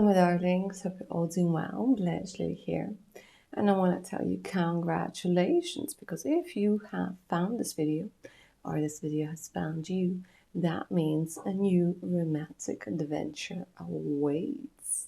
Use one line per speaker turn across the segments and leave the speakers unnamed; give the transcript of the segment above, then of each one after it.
my darlings, hope you're all doing well. Blush Lily here. And I want to tell you congratulations, because if you have found this video or this video has found you, that means a new romantic adventure awaits.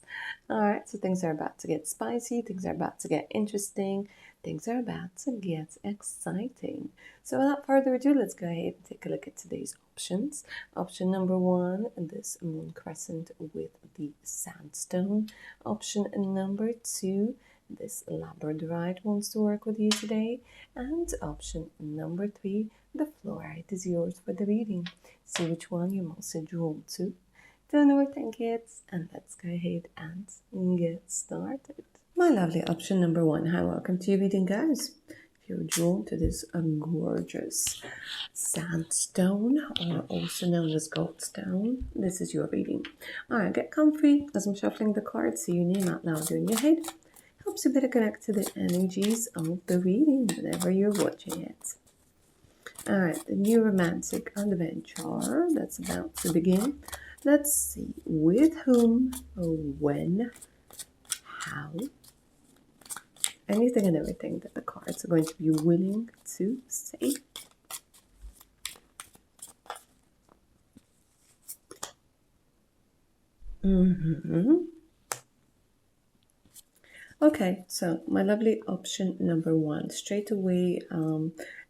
Alright, so things are about to get spicy, things are about to get interesting, things are about to get exciting. So without further ado, let's go ahead and take a look at today's options. Option number 1, this moon crescent with the sandstone. Option number 2, this labradorite wants to work with you today. And option number 3, the fluorite is yours for the reading. See which one you're most drawn to. Don't overthink it, and let's go ahead and get started. My lovely option number 1. Hi, welcome to your reading, guys. If you're drawn to this gorgeous sandstone, or also known as goldstone, this is your reading. Alright, get comfy as I'm shuffling the cards. See your name out loud in your head. Helps you better connect to the energies of the reading whenever you're watching it. Alright, the new romantic adventure that's about to begin. Let's see, with whom, when, how, anything and everything that the cards are going to be willing to say. Okay, so my lovely option number 1, straight away,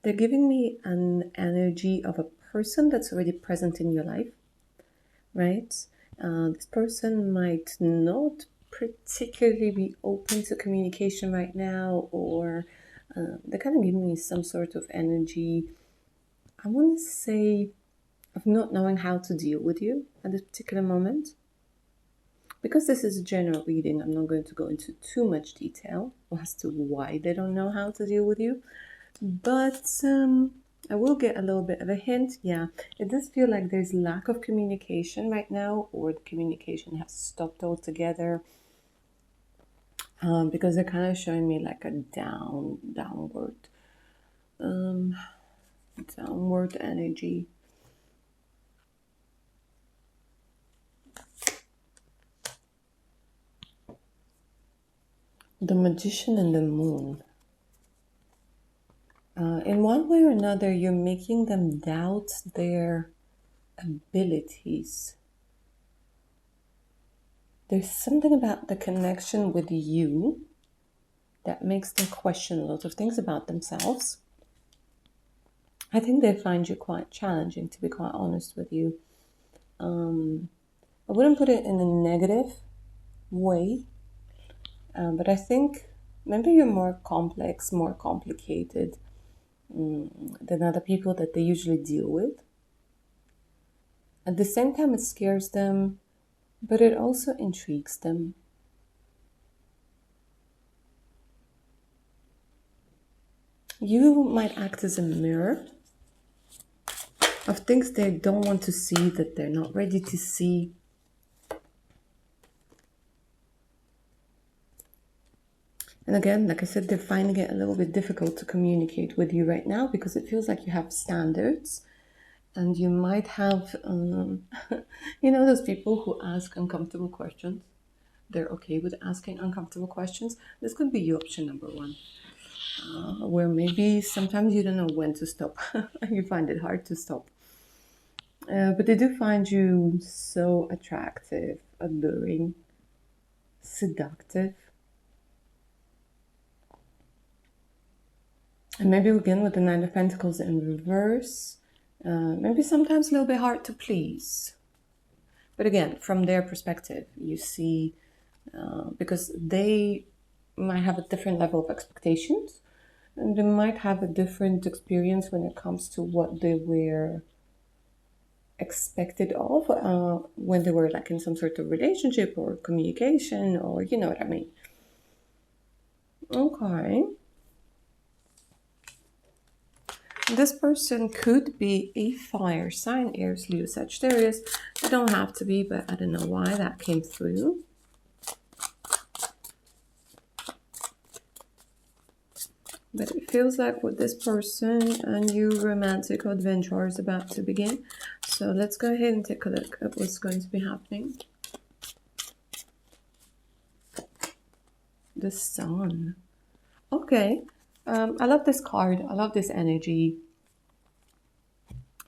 they're giving me an energy of a person that's already present in your life, right? This person might not particularly be open to communication right now, or they're kind of giving me some sort of energy, I want to say, of not knowing how to deal with you at this particular moment. Because this is a general reading, I'm not going to go into too much detail as to why they don't know how to deal with you. But I will get a little bit of a hint. Yeah, it does feel like there's lack of communication right now, or the communication has stopped altogether. Because they're kind of showing me like a downward energy. The Magician and the Moon. In one way or another, you're making them doubt their abilities. There's something about the connection with you that makes them question a lot of things about themselves. I think they find you quite challenging, to be quite honest with you. I wouldn't put it in a negative way. But I think maybe you're more complex, more complicated than other people that they usually deal with. At the same time, it scares them, but it also intrigues them. You might act as a mirror of things they don't want to see, that they're not ready to see. And again, like I said, they're finding it a little bit difficult to communicate with you right now, because it feels like you have standards, and you might have, you know, those people who ask uncomfortable questions. They're okay with asking uncomfortable questions. This could be your option number 1, where maybe sometimes you don't know when to stop. You find it hard to stop. But they do find you so attractive, alluring, seductive. And maybe we begin with the 9 of Pentacles in reverse. Maybe sometimes a little bit hard to please. But again, from their perspective, you see, because they might have a different level of expectations, and they might have a different experience when it comes to what they were expected of when they were like in some sort of relationship or communication, or you know what I mean. Okay. This person could be a fire sign, Aries, Leo, Sagittarius. They don't have to be, but I don't know why that came through. But it feels like with this person, a new romantic adventure is about to begin. So let's go ahead and take a look at what's going to be happening. The Sun. Okay. I love this card. I love this energy.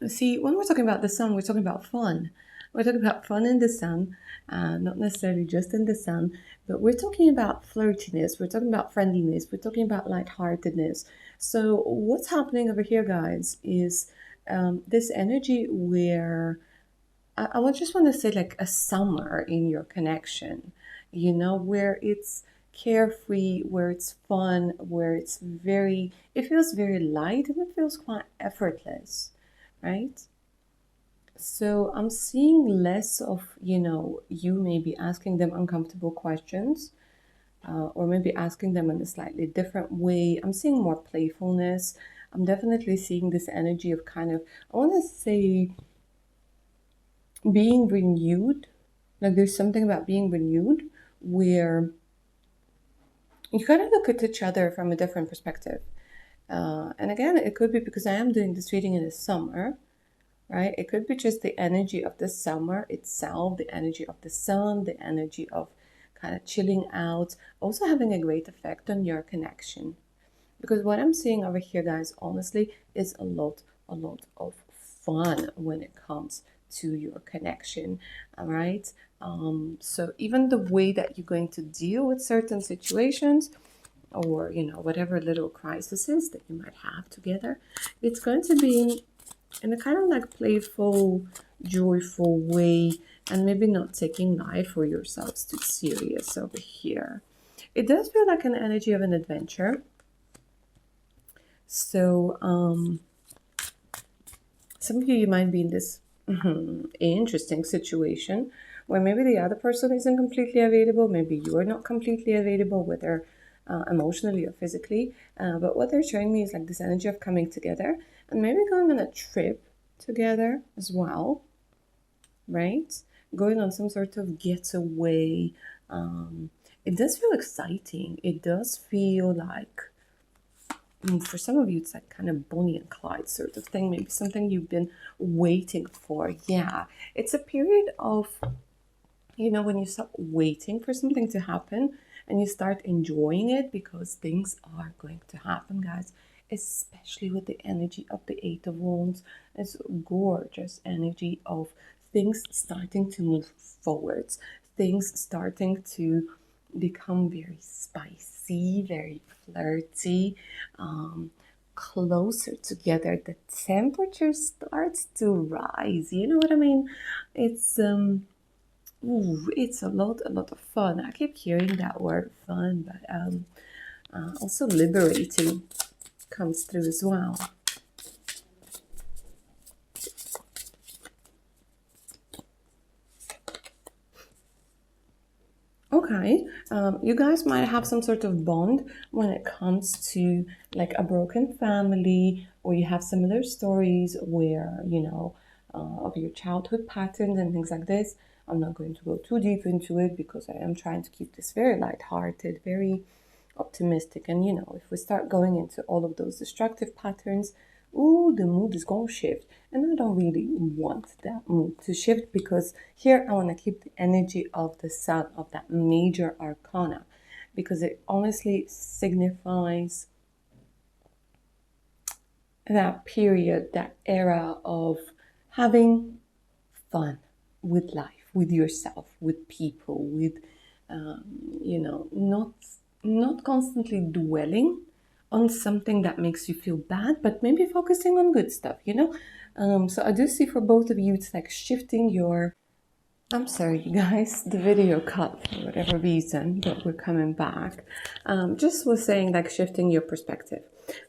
See, when we're talking about the sun, we're talking about fun. We're talking about fun in the sun, not necessarily just in the sun, but we're talking about flirtiness. We're talking about friendliness. We're talking about lightheartedness. So what's happening over here, guys, is this energy where I just want to say like a summer in your connection, you know, where it's carefree, where it's fun, where it feels very light and it feels quite effortless, right? So I'm seeing less of, you maybe asking them uncomfortable questions, or maybe asking them in a slightly different way. I'm seeing more playfulness. I'm definitely seeing this energy of kind of, I want to say, being renewed. Like there's something about being renewed where you kind of look at each other from a different perspective. And again, it could be because I am doing this reading in the summer, right? It could be just the energy of the summer itself, the energy of the sun, the energy of kind of chilling out, also having a great effect on your connection. Because what I'm seeing over here, guys, honestly, is a lot of fun when it comes to your connection. All right. So even the way that you're going to deal with certain situations, or whatever little crises that you might have together, it's going to be in a kind of like playful, joyful way, and maybe not taking life or yourselves too serious over here. It does feel like an energy of an adventure. So some of you might be in this interesting situation where maybe the other person isn't completely available, maybe you are not completely available, whether emotionally or physically. But what they're showing me is like this energy of coming together and maybe going on a trip together as well, right? Going on some sort of getaway. It does feel exciting. It does feel like, for some of you, it's like kind of Bonnie and Clyde sort of thing, maybe something you've been waiting for. Yeah, it's a period of, when you stop waiting for something to happen and you start enjoying it because things are going to happen, guys, especially with the energy of the Eight of Wands. It's gorgeous energy of things starting to move forwards, things starting to become very spicy, very flirty, closer together. The temperature starts to rise. You know what I mean? It's it's a lot of fun. I keep hearing that word fun, but also liberating comes through as well. Okay, you guys might have some sort of bond when it comes to like a broken family, or you have similar stories where, of your childhood patterns and things like this. I'm not going to go too deep into it because I am trying to keep this very lighthearted, very optimistic. And, if we start going into all of those destructive patterns, ooh, the mood is going to shift. And I don't really want that mood to shift because here I want to keep the energy of the sun, of that major arcana, because it honestly signifies that period, that era of having fun with life, with yourself, with people, with, not constantly dwelling on something that makes you feel bad, but maybe focusing on good stuff, So I do see for both of you, it's like shifting your... I'm sorry, you guys, the video cut for whatever reason, but we're coming back. Just was saying like shifting your perspective.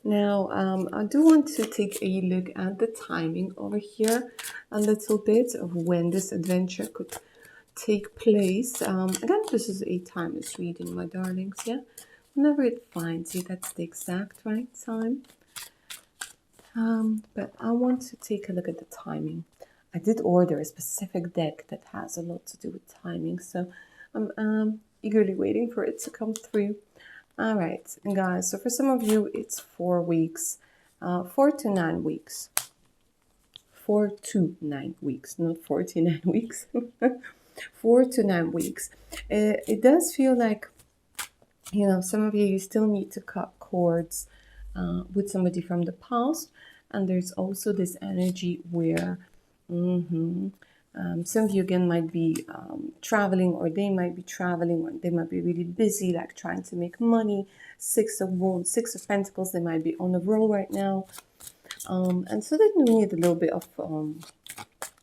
Now, I do want to take a look at the timing over here a little bit of when this adventure could take place. Again, this is a timeless reading, my darlings, yeah? Whenever it finds you, that's the exact right time. But I want to take a look at the timing. I did order a specific deck that has a lot to do with timing, so I'm eagerly waiting for it to come through. All right, and guys, so for some of you, it's 4 weeks, 4 to 9 weeks. 4 to 9 weeks, not 49 weeks. 4 to 9 weeks. It does feel like You know, some of you still need to cut cords with somebody from the past. And there's also this energy where some of you again might be traveling, or they might be traveling, or they might be really busy, like trying to make money. Six of Wands, Six of Pentacles, they might be on a roll right now. And so they need a little bit of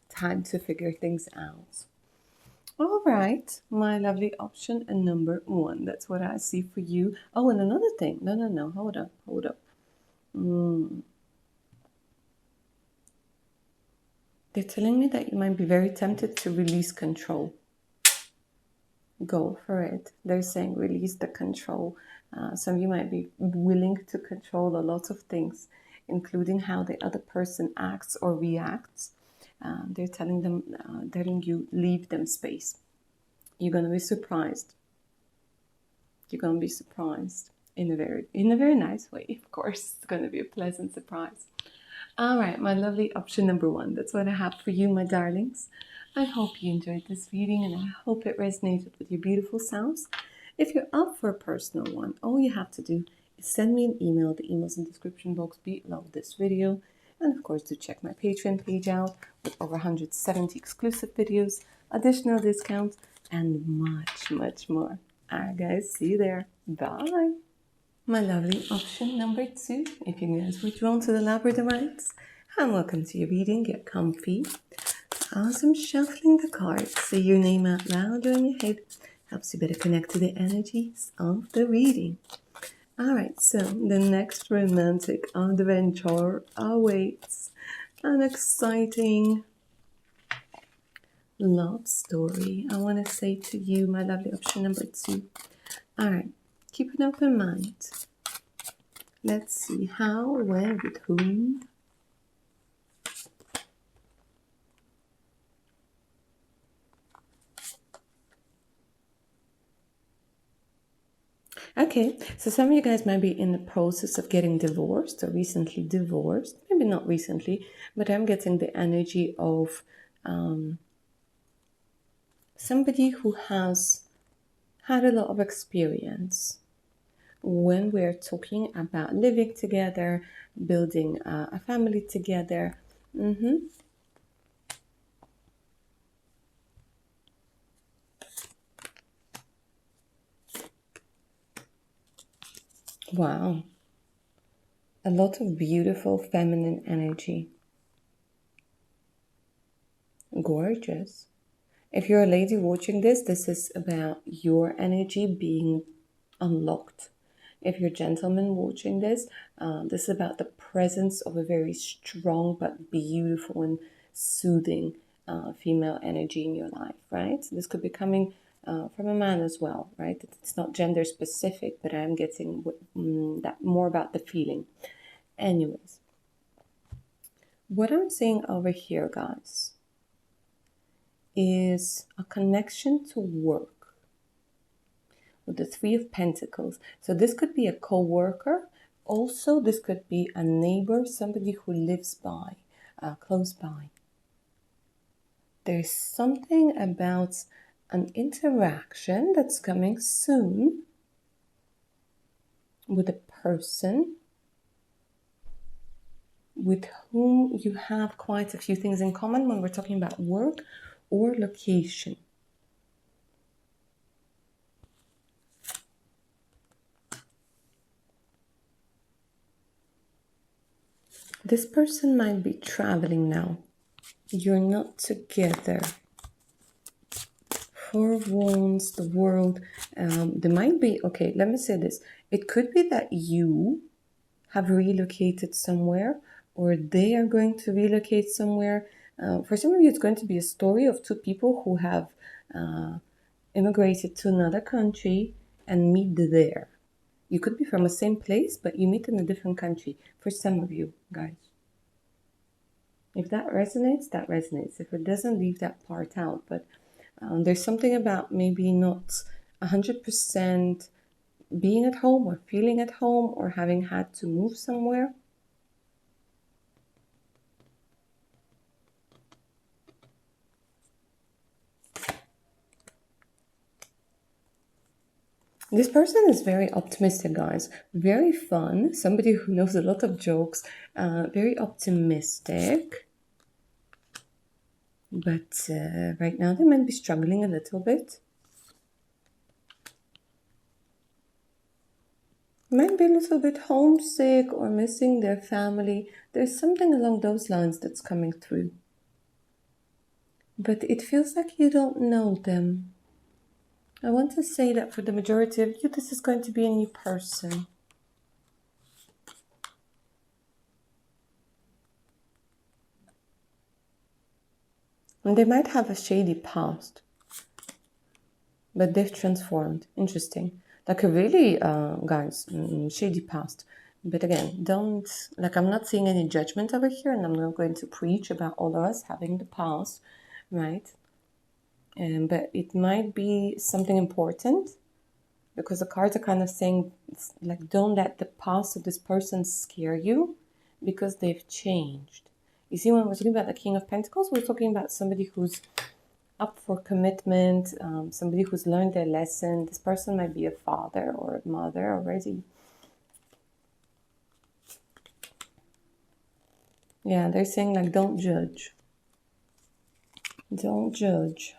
time to figure things out. All right, my lovely option and number one. That's what I see for you. Oh, and another thing. No. Hold up. They're telling me that you might be very tempted to release control. Go for it. They're saying release the control. Some of you might be willing to control a lot of things, including how the other person acts or reacts. They're telling you leave them space. You're gonna be surprised. You're gonna be surprised in a very nice way. Of course, it's gonna be a pleasant surprise. All right, my lovely option number one. That's what I have for you, my darlings. I hope you enjoyed this reading, and I hope it resonated with your beautiful selves. If you're up for a personal one, all you have to do is send me an email. The email's in the description box below this video. And of course, do check my Patreon page out with over 170 exclusive videos, additional discounts, and much more. All right, guys, see you there. Bye. My lovely option number two. If you guys were drawn to the labradorites, and welcome to your reading. Get comfy. As I'm shuffling the cards, say your name out loud or in your head. Helps you better connect to the energies of the reading. Alright, so the next romantic adventure awaits. An exciting love story. I want to say to you, my lovely option number two. Alright, keep an open mind. Let's see how, when, with whom. Okay, so some of you guys might be in the process of getting divorced or recently divorced. Maybe not recently, but I'm getting the energy of somebody who has had a lot of experience when we're talking about living together, building a family together. Wow. A lot of beautiful feminine energy. Gorgeous. If you're a lady watching this, this is about your energy being unlocked. If you're a gentleman watching this, this is about the presence of a very strong but beautiful and soothing female energy in your life, right? So this could be coming from a man as well, right? It's not gender specific, but I'm getting that more about the feeling. Anyways, what I'm seeing over here, guys, is a connection to work with the Three of Pentacles. So this could be a co-worker. Also, this could be a neighbor, somebody who lives by, close by. There's something about an interaction that's coming soon with a person with whom you have quite a few things in common when we're talking about work or location. This person might be traveling now. You're not together. Four of Wands, the world. There might be, okay, let me say this. It could be that you have relocated somewhere, or they are going to relocate somewhere. For some of you, it's going to be a story of two people who have immigrated to another country and meet there. You could be from the same place, but you meet in a different country. For some of you, guys. If that resonates, that resonates. If it doesn't, leave that part out. But there's something about maybe not 100% being at home or feeling at home or having had to move somewhere. This person is very optimistic, guys. Very fun. Somebody who knows a lot of jokes. Very optimistic. But right now they might be struggling a little bit. Might be a little bit homesick or missing their family. There's something along those lines that's coming through. But it feels like you don't know them. I want to say that for the majority of you, this is going to be a new person. And they might have a shady past. But they've transformed. Interesting. Like a really, guys, shady past. But again, don't, like, I'm not seeing any judgment over here, and I'm not going to preach about all of us having the past, right? But it might be something important, because the cards are kind of saying, like, don't let the past of this person scare you, because they've changed. You see, when we're talking about the King of Pentacles, we're talking about somebody who's up for commitment, somebody who's learned their lesson. This person might be a father or a mother already. Yeah, they're saying, like, don't judge. Don't judge.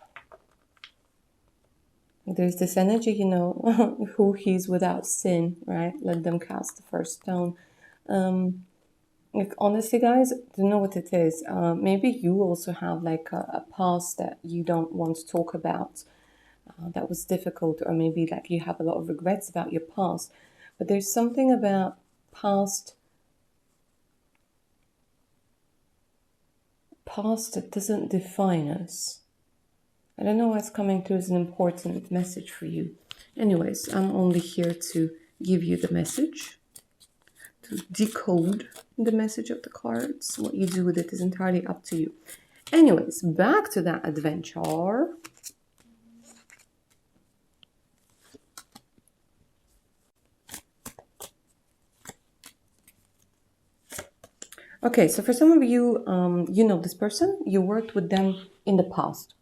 There's this energy, you know, who he's without sin, right? Let them cast the first stone. Like, honestly, guys, I don't know what it is. Maybe you also have like a past that you don't want to talk about. That was difficult, or maybe like you have a lot of regrets about your past. But there's something about past that doesn't define us. I don't know what's coming through as an important message for you. Anyways, I'm only here to give you the message, to decode the message of the cards. What you do with it is entirely up to you. Anyways, back to that adventure. Okay, so for some of you, you know this person, you worked with them in the past.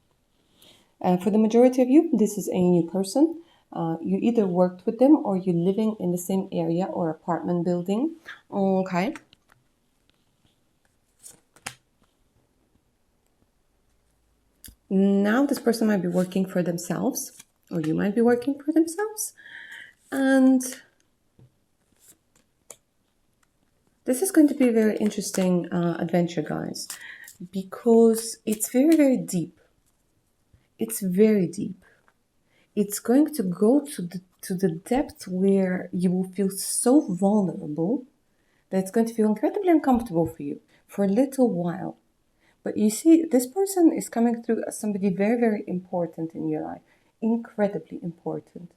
For the majority of you, this is a new person. You either worked with them or you're living in the same area or apartment building. Okay. Now this person might be working for themselves, or you might be working for themselves. And this is going to be a very interesting adventure, guys, because it's very, very deep. It's very deep. It's going to go to the depth where you will feel so vulnerable that it's going to feel incredibly uncomfortable for you for a little while. But you see, this person is coming through as somebody very, very important in your life. Incredibly important.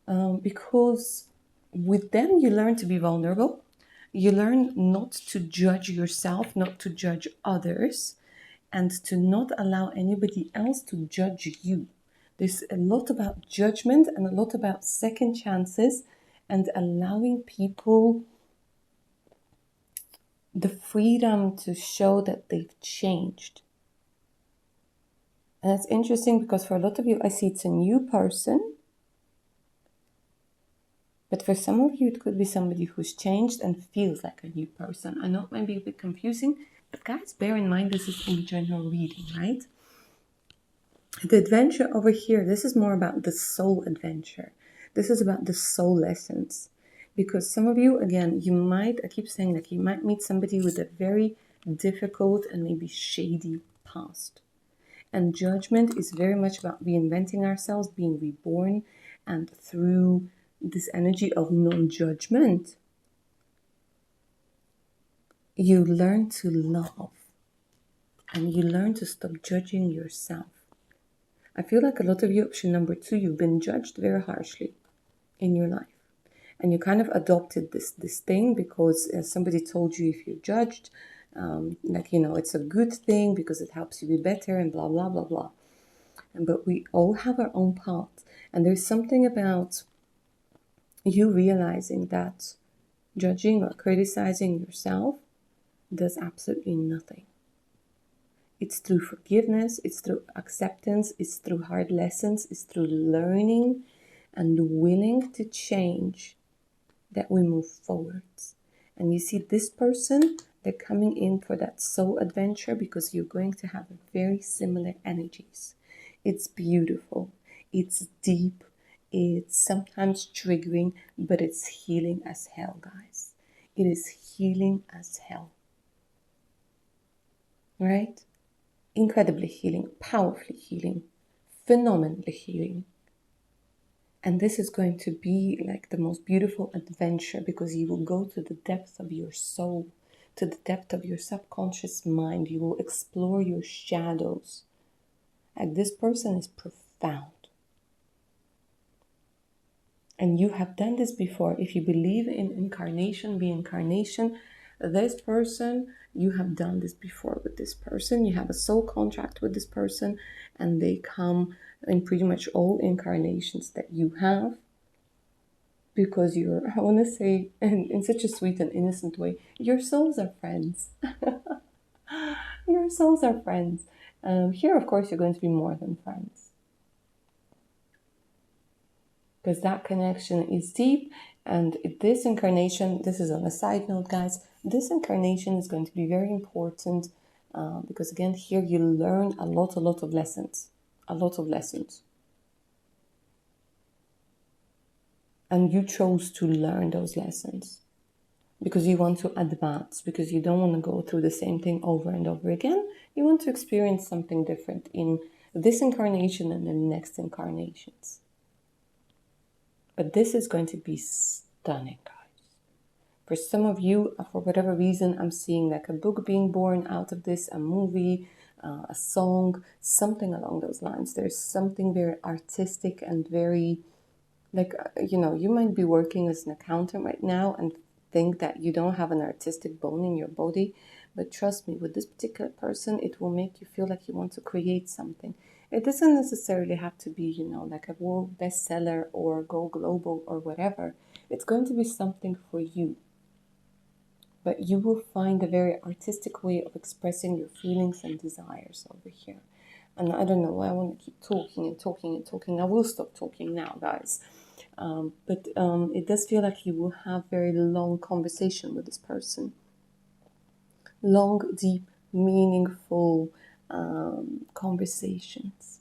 Because with them, you learn to be vulnerable. You learn not to judge yourself, not to judge others, and to not allow anybody else to judge you. There's a lot about judgment and a lot about second chances and allowing people the freedom to show that they've changed. And that's interesting because for a lot of you, I see it's a new person. But for some of you, it could be somebody who's changed and feels like a new person. I know it might be a bit confusing, but guys, bear in mind this is a general reading, right? The adventure over here, this is more about the soul adventure. This is about the soul lessons. Because some of you, again, you might, I keep saying that you might meet somebody with a very difficult and maybe shady past. And judgment is very much about reinventing ourselves, being reborn, and through this energy of non-judgment, you learn to love and you learn to stop judging yourself. I feel like a lot of you, option number 2, you've been judged very harshly in your life. And you kind of adopted this thing because somebody told you if you're judged, like, you know, it's a good thing because it helps you be better and blah, blah, blah, blah. But we all have our own path. And there's something about you realizing that judging or criticizing yourself does absolutely nothing. It's through forgiveness, it's through acceptance, it's through hard lessons, it's through learning and willing to change that we move forwards. And you see this person, they're coming in for that soul adventure because you're going to have very similar energies. It's beautiful, it's deep, it's sometimes triggering, but it's healing as hell, guys. It is healing as hell. Right? Incredibly healing, powerfully healing, phenomenally healing. And this is going to be like the most beautiful adventure because you will go to the depth of your soul, to the depth of your subconscious mind. You will explore your shadows. Like this person is profound. And you have done this before. If you believe in incarnation, reincarnation, this person, you have done this before with this person. You have a soul contract with this person, and they come in pretty much all incarnations that you have. Because you're, I want to say, in such a sweet and innocent way, your souls are friends. Your souls are friends. Here, of course, you're going to be more than friends. Because that connection is deep. And this incarnation, this is on a side note, guys, this incarnation is going to be very important. Because again, here you learn a lot of lessons. A lot of lessons. And you chose to learn those lessons because you want to advance, because you don't want to go through the same thing over and over again. You want to experience something different in this incarnation and the next incarnations. But this is going to be stunning, guys. For some of you, for whatever reason, I'm seeing like a book being born out of this, a movie, a song, something along those lines. There's something very artistic and very... Like, you know, you might be working as an accountant right now and think that you don't have an artistic bone in your body. But trust me, with this particular person, it will make you feel like you want to create something. It doesn't necessarily have to be, you know, like a world bestseller or go global or whatever. It's going to be something for you. But you will find a very artistic way of expressing your feelings and desires over here. And I don't know why I want to keep talking and talking and talking. I will stop talking now, guys. But it does feel like you will have very long conversation with this person. Long, deep, meaningful conversations.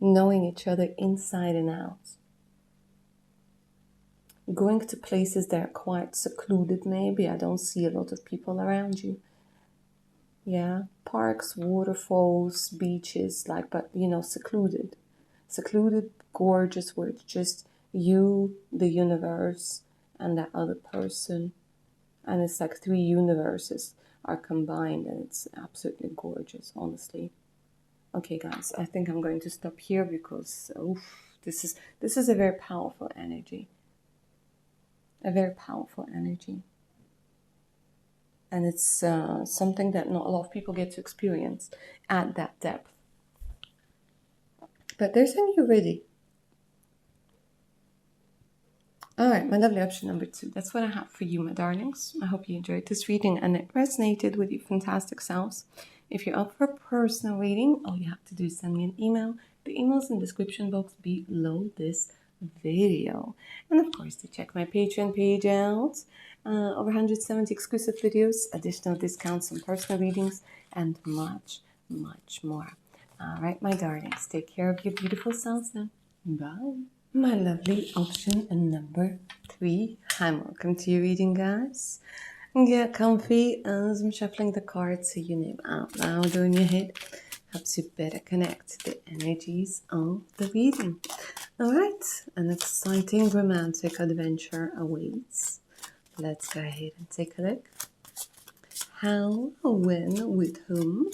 Knowing each other inside and out. Going to places that are quite secluded maybe. I don't see a lot of people around you. Yeah, parks, waterfalls, beaches, like, but you know, secluded. Secluded, gorgeous, where it's just you, the universe, and that other person. And it's like 3 universes are combined, and it's absolutely gorgeous, honestly. Okay, guys, I think I'm going to stop here because this is a very powerful energy. A very powerful energy. And it's something that not a lot of people get to experience at that depth. But they're saying you're ready. All right, my lovely option number 2. That's what I have for you, my darlings. I hope you enjoyed this reading and it resonated with your fantastic selves. If you're up for a personal reading, all you have to do is send me an email. The email's in the description box below this video. And of course, to check my Patreon page out. Over 170 exclusive videos, additional discounts and personal readings, and much, much more. All right, my darlings, take care of your beautiful selves now. Bye. My lovely option number 3. Hi, welcome to your reading, guys. Get comfy as I'm shuffling the cards so you name out loud or in your head. Helps you better connect the energies of the reading. All right, an exciting romantic adventure awaits. Let's go ahead and take a look. How, when, with whom?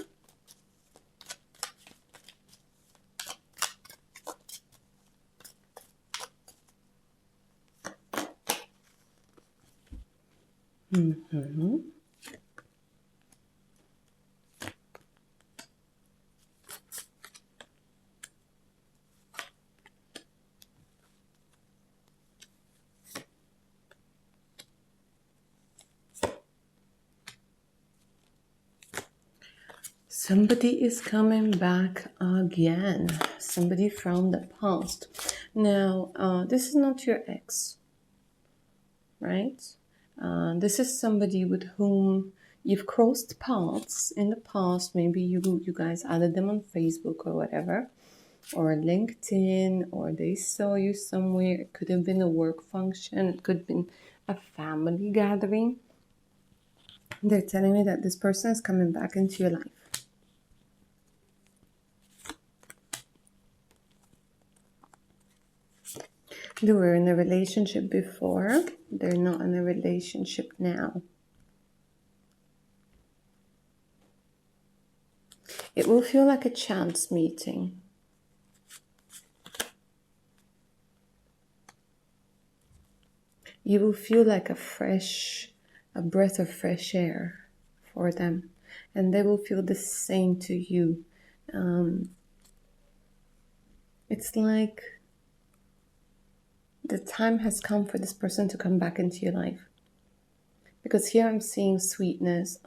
Somebody is coming back again. Somebody from the past. Now, this is not your ex, right? This is somebody with whom you've crossed paths in the past. Maybe you guys added them on Facebook or whatever, or LinkedIn, or they saw you somewhere. It could have been a work function. It could have been a family gathering. They're telling me that this person is coming back into your life. They were in a relationship before. They're not in a relationship now. It will feel like a chance meeting. You will feel like a breath of fresh air for them. And they will feel the same to you. It's like the time has come for this person to come back into your life. Because here I'm seeing sweetness.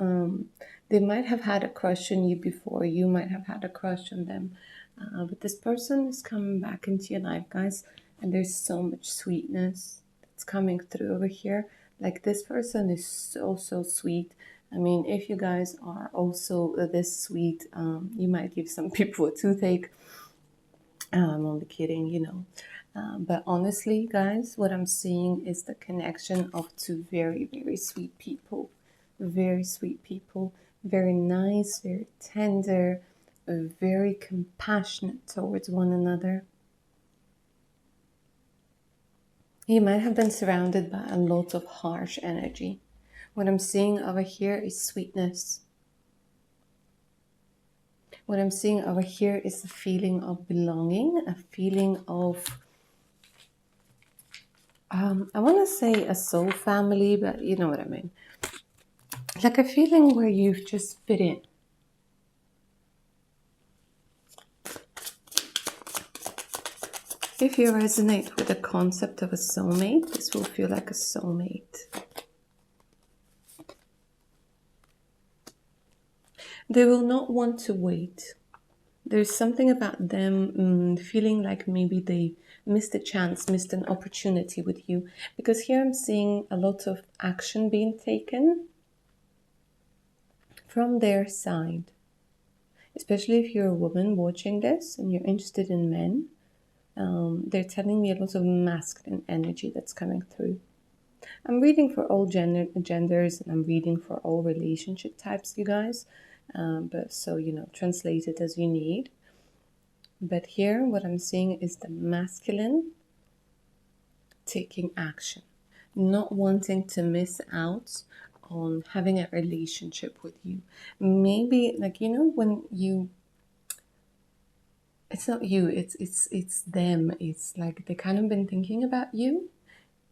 They might have had a crush on you before. You might have had a crush on them. But this person is coming back into your life, guys. And there's so much sweetness that's coming through over here. Like, this person is so, so sweet. I mean, if you guys are also this sweet, you might give some people a toothache. I'm only kidding, you know. But honestly, guys, what I'm seeing is the connection of two very, very sweet people. Very sweet people. Very nice, very tender, very compassionate towards one another. You might have been surrounded by a lot of harsh energy. What I'm seeing over here is sweetness. What I'm seeing over here is a feeling of belonging, a feeling of, I want to say a soul family, but you know what I mean. Like a feeling where you've just fit in. If you resonate with the concept of a soulmate, this will feel like a soulmate. They will not want to wait. There's something about them feeling like maybe they missed a chance, missed an opportunity with you. Because here I'm seeing a lot of action being taken from their side. Especially if you're a woman watching this and you're interested in men. They're telling me a lot of masculine energy that's coming through. I'm reading for all genders, and I'm reading for all relationship types, you guys. But so, you know, translate it as you need. But here, what I'm seeing is the masculine taking action, not wanting to miss out on having a relationship with you. Maybe, like, you know, when you, it's not you, it's them. It's like they kind of been thinking about you.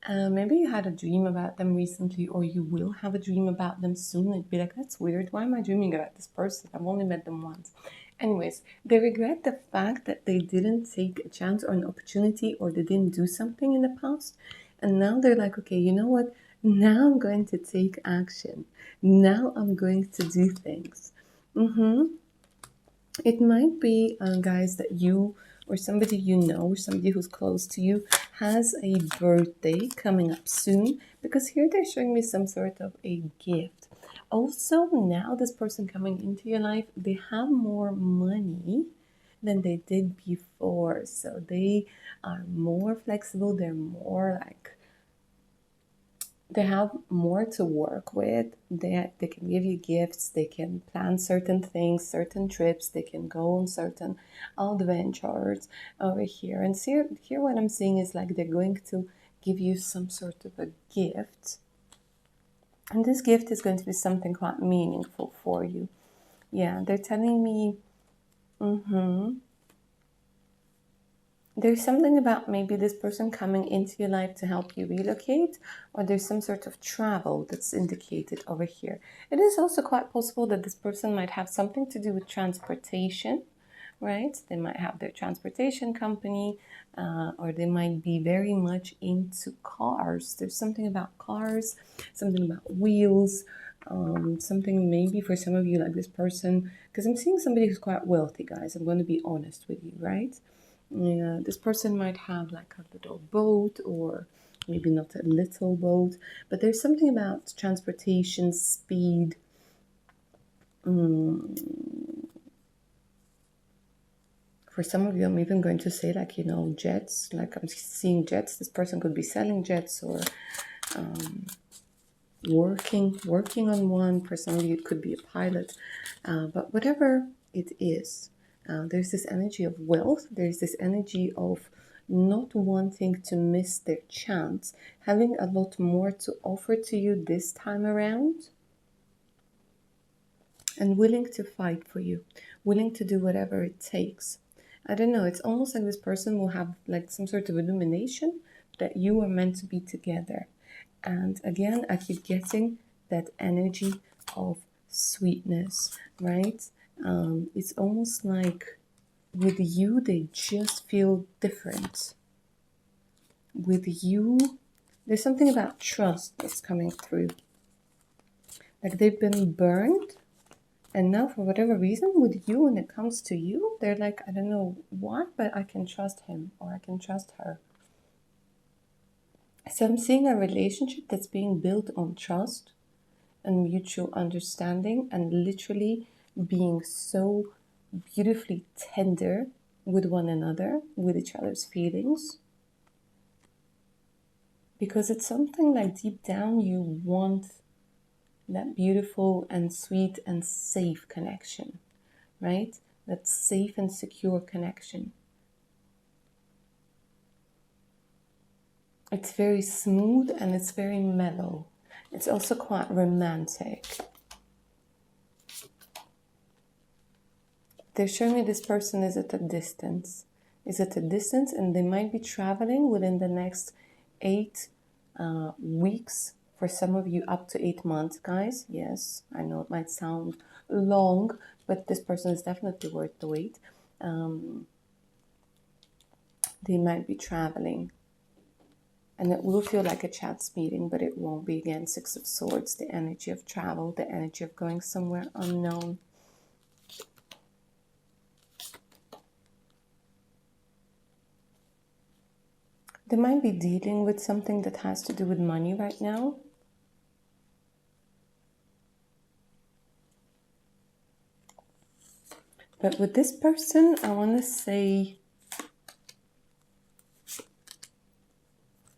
Maybe you had a dream about them recently, or you will have a dream about them soon. It'd be like, that's weird. Why am I dreaming about this person? I've only met them once. Anyways, they regret the fact that they didn't take a chance or an opportunity, or they didn't do something in the past. And now they're like, okay, you know what? Now I'm going to take action. Now I'm going to do things. It might be, guys, that you or somebody you know, somebody who's close to you, has a birthday coming up soon, because here they're showing me some sort of a gift. Also, now this person coming into your life, they have more money than they did before. So they are more flexible. They're more like, they have more to work with. They can give you gifts. They can plan certain things, certain trips. They can go on certain adventures over here. And see, here what I'm seeing is like they're going to give you some sort of a gift. And this gift is going to be something quite meaningful for you. Yeah, they're telling me, there's something about maybe this person coming into your life to help you relocate, or there's some sort of travel that's indicated over here. It is also quite possible that this person might have something to do with transportation, right? They might have their transportation company, or they might be very much into cars. There's something about cars, something about wheels, Something maybe for some of you, like this person, because I'm seeing somebody who's quite wealthy, guys. I'm going to be honest with you, right? Yeah, this person might have like a little boat, or maybe not a little boat, but there's something about transportation, speed. For some of you, I'm even going to say, like, you know, jets. Like, I'm seeing jets. This person could be selling jets, or working on one. For some of you, it could be a pilot. But whatever it is, there's this energy of wealth. There's this energy of not wanting to miss their chance, having a lot more to offer to you this time around, and willing to fight for you, willing to do whatever it takes. I don't know, it's almost like this person will have like some sort of illumination that you are meant to be together. And again, I keep getting that energy of sweetness, right? It's almost like with you, they just feel different. With you, there's something about trust that's coming through. Like they've been burned, and now for whatever reason, with you, when it comes to you, they're like, I don't know what, but I can trust him or I can trust her. So I'm seeing a relationship that's being built on trust and mutual understanding, and literally being so beautifully tender with one another, with each other's feelings. Because it's something like deep down you want that beautiful and sweet and safe connection, right? That safe and secure connection. It's very smooth and it's very mellow. It's also quite romantic. They're showing me this person is at a distance. Is at a distance, and they might be traveling within the next 8 weeks. For some of you, up to 8 months, guys. Yes, I know it might sound long, but this person is definitely worth the wait. They might be traveling. And it will feel like a chance meeting, but it won't be. Again, Six of Swords, the energy of travel, the energy of going somewhere unknown. They might be dealing with something that has to do with money right now. But with this person, I want to say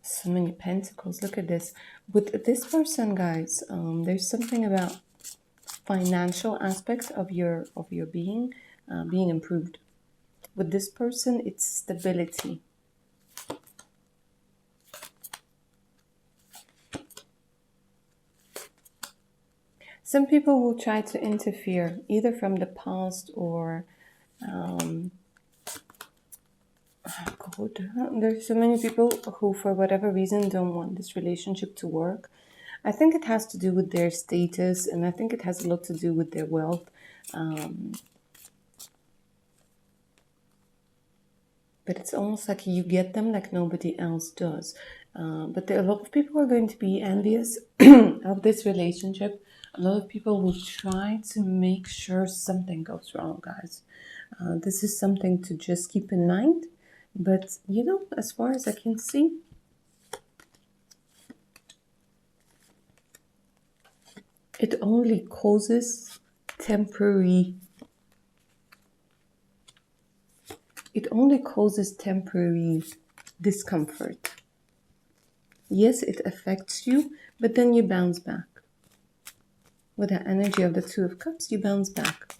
so many pentacles. Look at this. With this person, guys, there's something about financial aspects of your being being improved. With this person, it's stability. Some people will try to interfere, either from the past or there's so many people who, for whatever reason, don't want this relationship to work. I think it has to do with their status, and I think it has a lot to do with their wealth. But it's almost like you get them like nobody else does. But a lot of people are going to be envious of this relationship. A lot of people will try to make sure something goes wrong, guys. This is something to just keep in mind. But, you know, as far as I can see, it only causes temporary discomfort. Yes, it affects you, but then you bounce back. With the energy of the Two of Cups, you bounce back.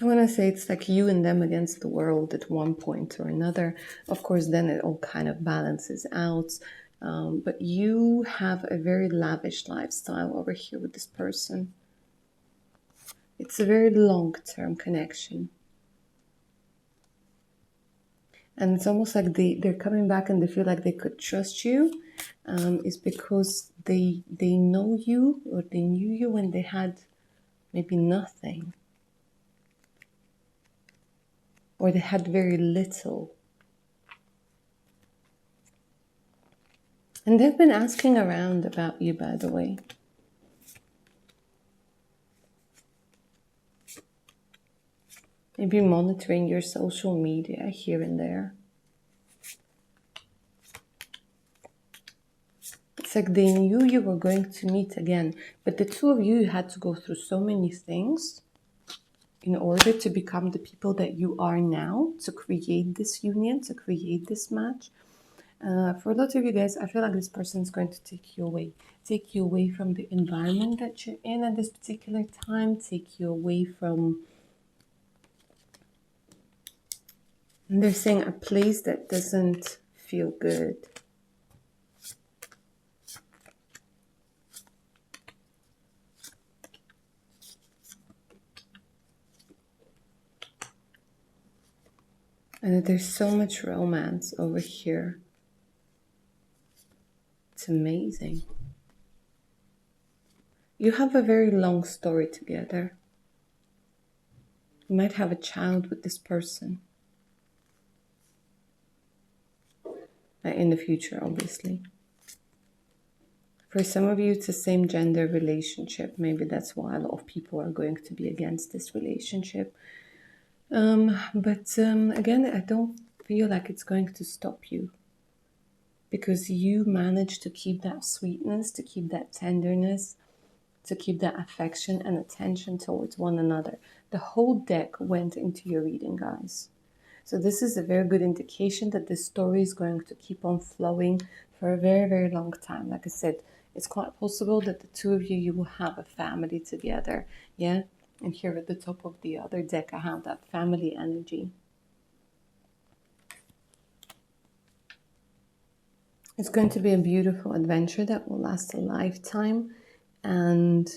I want to say it's like you and them against the world at one point or another. Of course, then it all kind of balances out. But you have a very lavish lifestyle over here with this person. It's a very long-term connection. And it's almost like they're coming back and they feel like they could trust you. Is because they know you, or they knew you when they had maybe nothing. Or they had very little. And they've been asking around about you, by the way. Maybe monitoring your social media here and there. It's like they knew you were going to meet again, but the two of you had to go through so many things in order to become the people that you are now, to create this union, to create this match. For a lot of you guys, I feel like this person is going to take you away from the environment that you're in at this particular time, take you away from, and they're saying, a place that doesn't feel good. And there's so much romance over here. It's amazing. You have a very long story together. You might have a child with this person. In the future, obviously. For some of you, it's a same gender relationship. Maybe that's why a lot of people are going to be against this relationship. But again, I don't feel like it's going to stop you, because you managed to keep that sweetness, to keep that tenderness, to keep that affection and attention towards one another. The whole deck went into your reading, guys. So this is a very good indication that this story is going to keep on flowing for a very, very long time. Like I said, it's quite possible that the two of you will have a family together. Yeah. And here at the top of the other deck, I have that family energy. It's going to be a beautiful adventure that will last a lifetime. And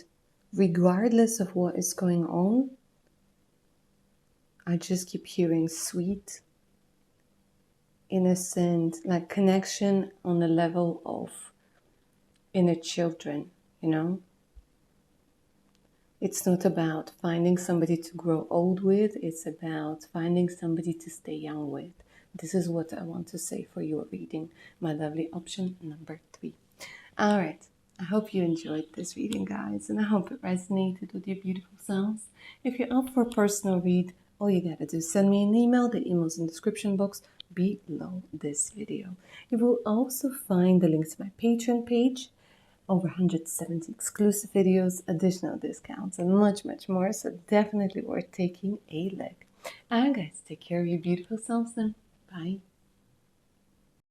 regardless of what is going on, I just keep hearing sweet, innocent, like connection on the level of inner children, you know? It's not about finding somebody to grow old with, it's about finding somebody to stay young with. This is what I want to say for your reading, my lovely option number 3. All right, I hope you enjoyed this reading, guys, and I hope it resonated with your beautiful selves. If you're up for a personal read, all you gotta do is send me an email. The email's in the description box below this video. You will also find the links to my Patreon page, over 170 exclusive videos, additional discounts, and much, much more. So definitely worth taking a look. And guys, take care of your beautiful selves then. Bye.